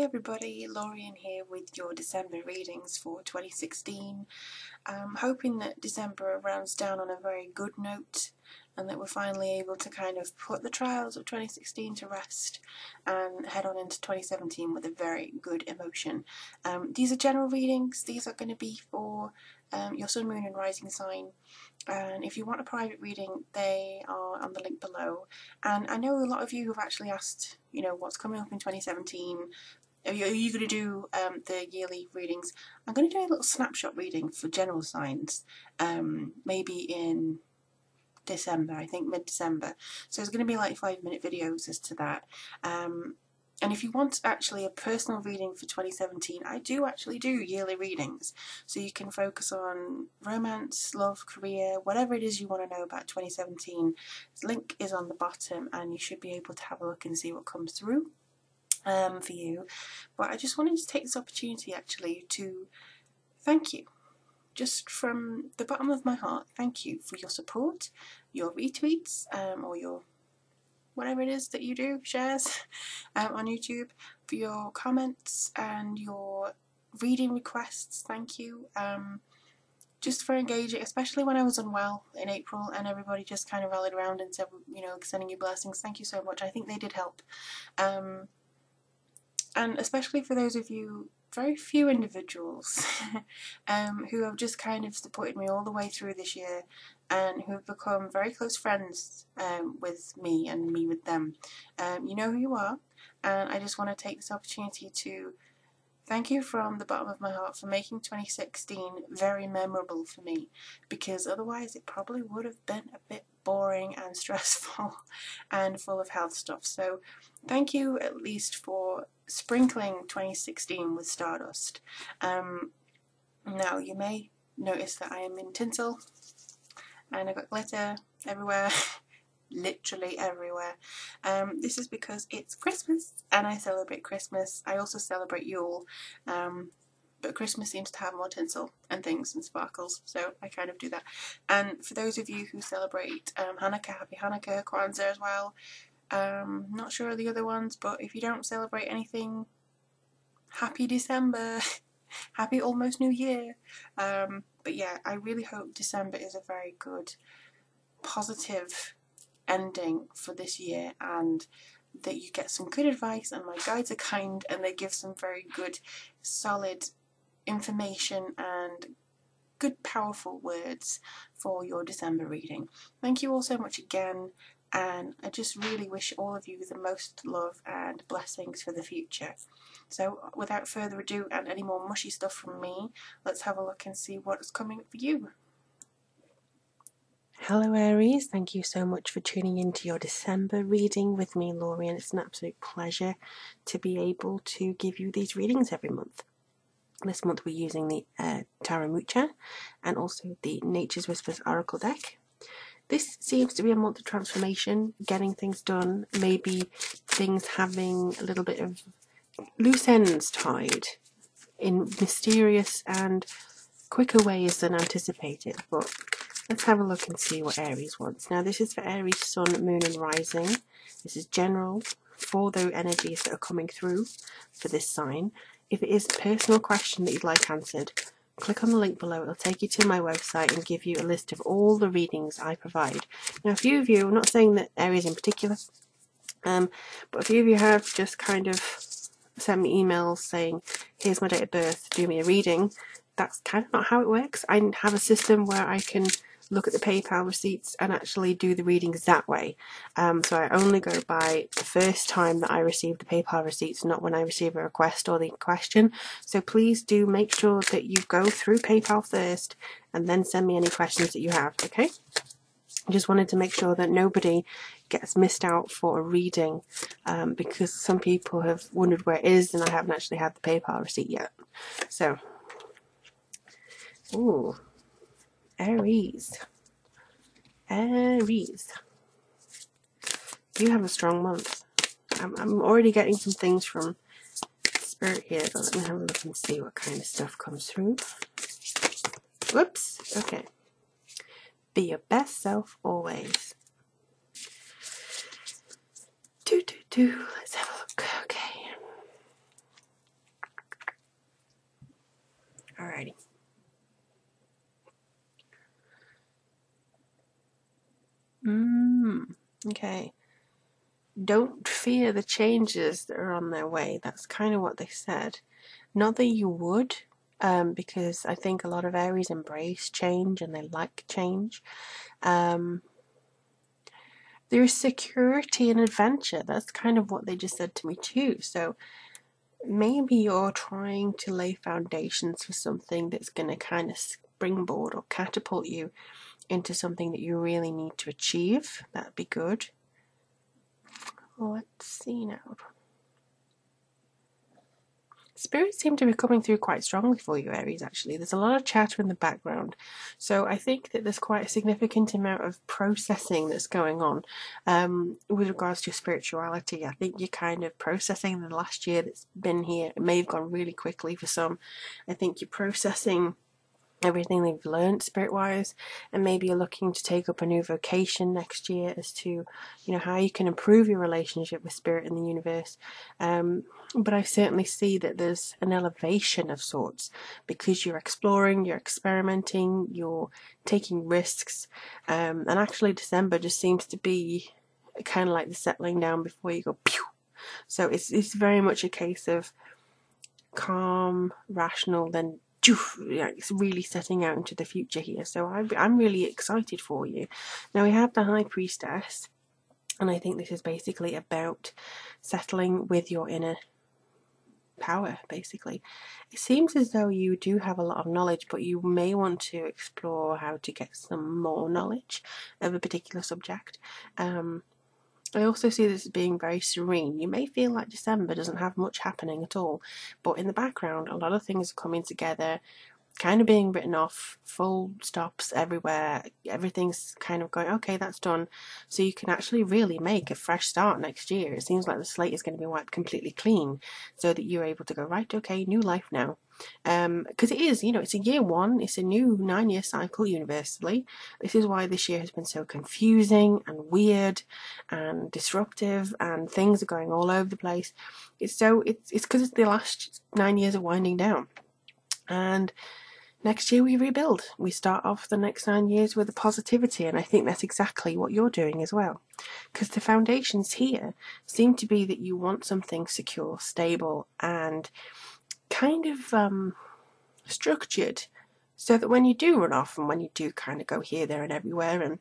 everybody, Lorien here with your December readings for 2016. I'm hoping that December rounds down on a very good note and that we're finally able to kind of put the trials of 2016 to rest and head on into 2017 with a very good emotion. These are general readings. These are going to be for your sun, moon and rising sign. And if you want a private reading, they are on the link below. And I know a lot of you have actually asked, you know, what's coming up in 2017. Are you going to do the yearly readings? I'm going to do a little snapshot reading for general signs, maybe in December, I think mid-December. So it's going to be like 5-minute videos as to that. And if you want actually a personal reading for 2017, I do actually do yearly readings. So you can focus on romance, love, career, whatever it is you want to know about 2017. The link is on the bottom and you should be able to have a look and see what comes through for you. But I just wanted to take this opportunity actually to thank you. Just from the bottom of my heart, thank you for your support, your retweets, or your whatever it is that you do, shares on YouTube, for your comments and your reading requests. Thank you. Just for engaging, especially when I was unwell in April and everybody just kind of rallied around and said, you know, sending you blessings. Thank you so much. I think they did help. And especially for those of you, very few individuals who have just kind of supported me all the way through this year and who have become very close friends with me and me with them. You know who you are, and I just want to take this opportunity to thank you from the bottom of my heart for making 2016 very memorable for me, because otherwise it probably would have been a bit boring and stressful and full of health stuff. So thank you at least for sprinkling 2016 with stardust. Now you may notice that I am in tinsel and I've got glitter everywhere. Literally everywhere. This is because it's Christmas and I celebrate Christmas. I also celebrate Yule, but Christmas seems to have more tinsel and things and sparkles, so I kind of do that. And for those of you who celebrate Hanukkah, happy Hanukkah, Kwanzaa as well. Not sure of the other ones, but if you don't celebrate anything, happy December. Happy almost New Year. But yeah, I really hope December is a very good, positive ending for this year, and that you get some good advice and my guides are kind and they give some very good solid information and good powerful words for your December reading. Thank you all so much again, and I just really wish all of you the most love and blessings for the future. So without further ado and any more mushy stuff from me, let's have a look and see what's coming for you. Hello Aries, thank you so much for tuning into your December reading with me, Lorien. It's an absolute pleasure to be able to give you these readings every month. This month we're using the Tarot Mucha and also the Nature's Whispers Oracle deck. This seems to be a month of transformation, getting things done, maybe things having a little bit of loose ends tied in mysterious and quicker ways than anticipated, but let's have a look and see what Aries wants. Now this is for Aries Sun, Moon and Rising. This is general for the energies that are coming through for this sign. If it is a personal question that you'd like answered, click on the link below. It'll take you to my website and give you a list of all the readings I provide. Now a few of you, I'm not saying that Aries in particular, but a few of you have just kind of sent me emails saying, here's my date of birth, do me a reading. That's kind of not how it works. I have a system where I can look at the PayPal receipts and actually do the readings that way. So I only go by the first time that I receive the PayPal receipts, not when I receive a request or the question. So please do make sure that you go through PayPal first and then send me any questions that you have, okay? I just wanted to make sure that nobody gets missed out for a reading, because some people have wondered where it is and I haven't actually had the PayPal receipt yet. So, ooh. Aries. Aries. You have a strong month. I'm already getting some things from Spirit here, but let me have a look and see what kind of stuff comes through. Whoops. Okay. Be your best self always. Let's have a look. Okay. Alrighty. Okay. Don't fear the changes that are on their way. That's kind of what they said. Not that you would, because I think a lot of Aries embrace change and they like change. There's security and adventure. That's kind of what they just said to me too. So maybe you're trying to lay foundations for something that's going to kind of springboard or catapult you into something that you really need to achieve. That'd be good. Let's see now. Spirits seem to be coming through quite strongly for you, Aries, actually. There's a lot of chatter in the background. So I think that there's quite a significant amount of processing that's going on with regards to spirituality. I think you're kind of processing the last year that's been here. It may have gone really quickly for some. I think you're processing everything they've learned spirit-wise, and maybe you're looking to take up a new vocation next year as to, how you can improve your relationship with spirit and the universe. But I certainly see that there's an elevation of sorts because you're exploring, you're experimenting, you're taking risks, and actually December just seems to be kind of like the settling down before you go pew. So it's very much a case of calm, rational, then it's really setting out into the future here. So I'm really excited for you. Now we have the High Priestess, and I think this is basically about settling with your inner power, basically. It seems as though you do have a lot of knowledge, but you may want to explore how to get some more knowledge of a particular subject. I also see this as being very serene. You may feel like December doesn't have much happening at all, but in the background, a lot of things are coming together, kind of being written off, full stops everywhere. Everything's kind of going, okay, that's done. So you can actually really make a fresh start next year. It seems like the slate is going to be wiped completely clean so that you're able to go, right, okay, new life now. Because it is, it's a year one, it's a new 9-year cycle universally. This is why this year has been so confusing and weird and disruptive, and things are going all over the place. It's because it's the last 9 years are winding down, and next year we rebuild. We start off the next 9 years with a positivity, and I think that's exactly what you're doing as well. Because the foundations here seem to be that you want something secure, stable, and kind of structured, so that when you do run off and when you do kind of go here, there, and everywhere and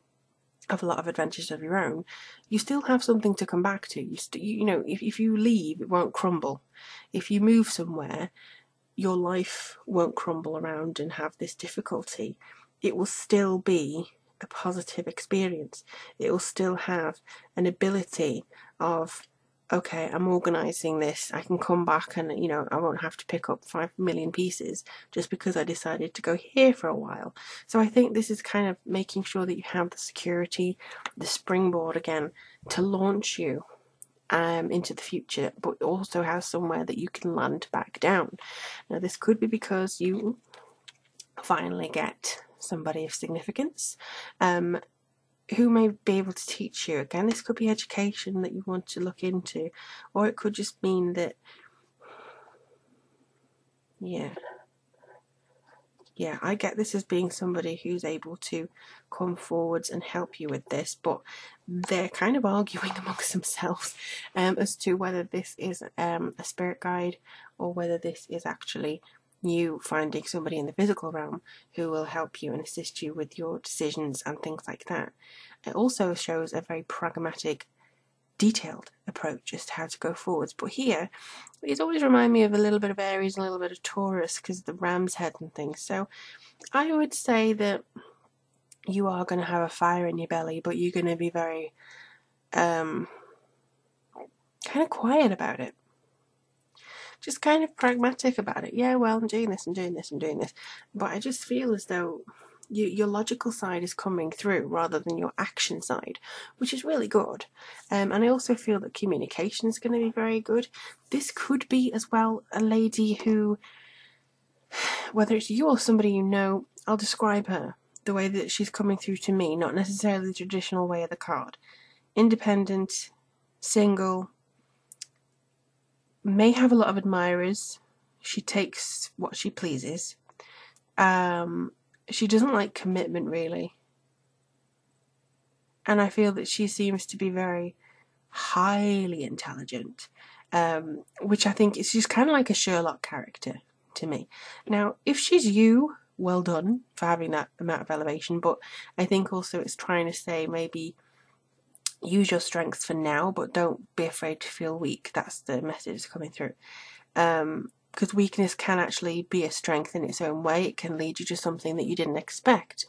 have a lot of adventures of your own, you still have something to come back to. If you leave, it won't crumble. If you move somewhere, your life won't crumble around and have this difficulty. It will still be a positive experience. It will still have an ability of, okay, I'm organising this. I can come back and, I won't have to pick up 5 million pieces just because I decided to go here for a while. So I think this is kind of making sure that you have the security, the springboard again to launch you into the future, but also have somewhere that you can land back down. Now this could be because you finally get somebody of significance who may be able to teach you. Again, this could be education that you want to look into, or it could just mean that I get this as being somebody who's able to come forwards and help you with this, but they're kind of arguing amongst themselves as to whether this is a spirit guide or whether this is actually you finding somebody in the physical realm who will help you and assist you with your decisions and things like that. It also shows a very pragmatic, detailed approach as to how to go forwards. But here, it's always remind me of a little bit of Aries and a little bit of Taurus because of the ram's head and things. So I would say that you are going to have a fire in your belly, but you're going to be very kind of quiet about it. Just kind of pragmatic about it. Yeah, well, I'm doing this, I'm doing this, I'm doing this. But I just feel as though your logical side is coming through rather than your action side, which is really good. And I also feel that communication is going to be very good. This could be as well a lady who, whether it's you or somebody you know, I'll describe her the way that she's coming through to me, not necessarily the traditional way of the card. Independent, single, may have a lot of admirers. She takes what she pleases. She doesn't like commitment, really. And I feel that she seems to be very highly intelligent, which I think is just kind of like a Sherlock character to me. Now, if she's you, well done for having that amount of elevation, but I think also it's trying to say maybe use your strengths for now, but don't be afraid to feel weak. That's the message coming through. Because weakness can actually be a strength in its own way. It can lead you to something that you didn't expect.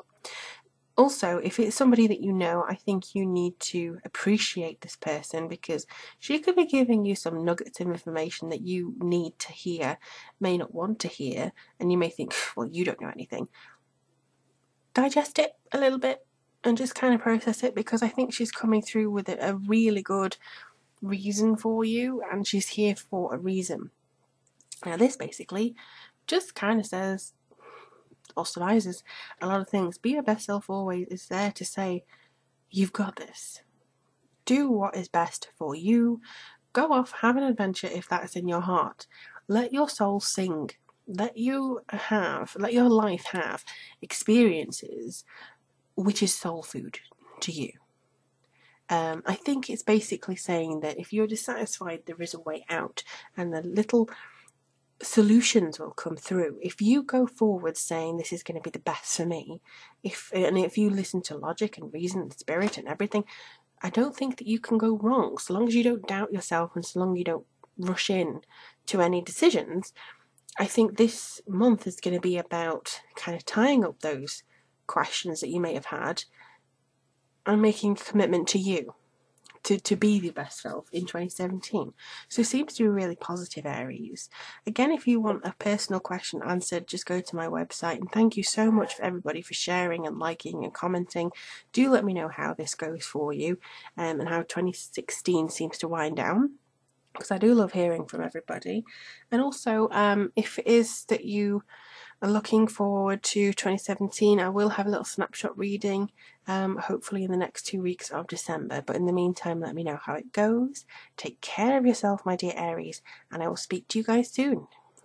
Also, if it's somebody that you know, I think you need to appreciate this person, because she could be giving you some nuggets of information that you need to hear, may not want to hear, and you may think, well, you don't know anything. Digest it a little bit and just kind of process it, because I think she's coming through with a really good reason for you, and she's here for a reason. Now, this basically just kind of says, or surmises a lot of things. Be your best self always is there to say, you've got this. Do what is best for you. Go off, have an adventure if that is in your heart. Let your soul sing. Let your life have experiences which is soul food to you. I think it's basically saying that if you're dissatisfied, there is a way out, and the little solutions will come through. If you go forward saying this is going to be the best for me, if you listen to logic and reason and spirit and everything, I don't think that you can go wrong. So long as you don't doubt yourself and so long as you don't rush in to any decisions, I think this month is going to be about kind of tying up those questions that you may have had and making a commitment to you. To be the best self in 2017. So it seems to be really positive, Aries. Again, if you want a personal question answered, just go to my website. And thank you so much for everybody for sharing and liking and commenting. Do let me know how this goes for you, and how 2016 seems to wind down, because I do love hearing from everybody. And also, if it is that you are looking forward to 2017, I will have a little snapshot reading, hopefully in the next 2 weeks of December. But in the meantime, let me know how it goes. Take care of yourself, my dear Aries, and I will speak to you guys soon.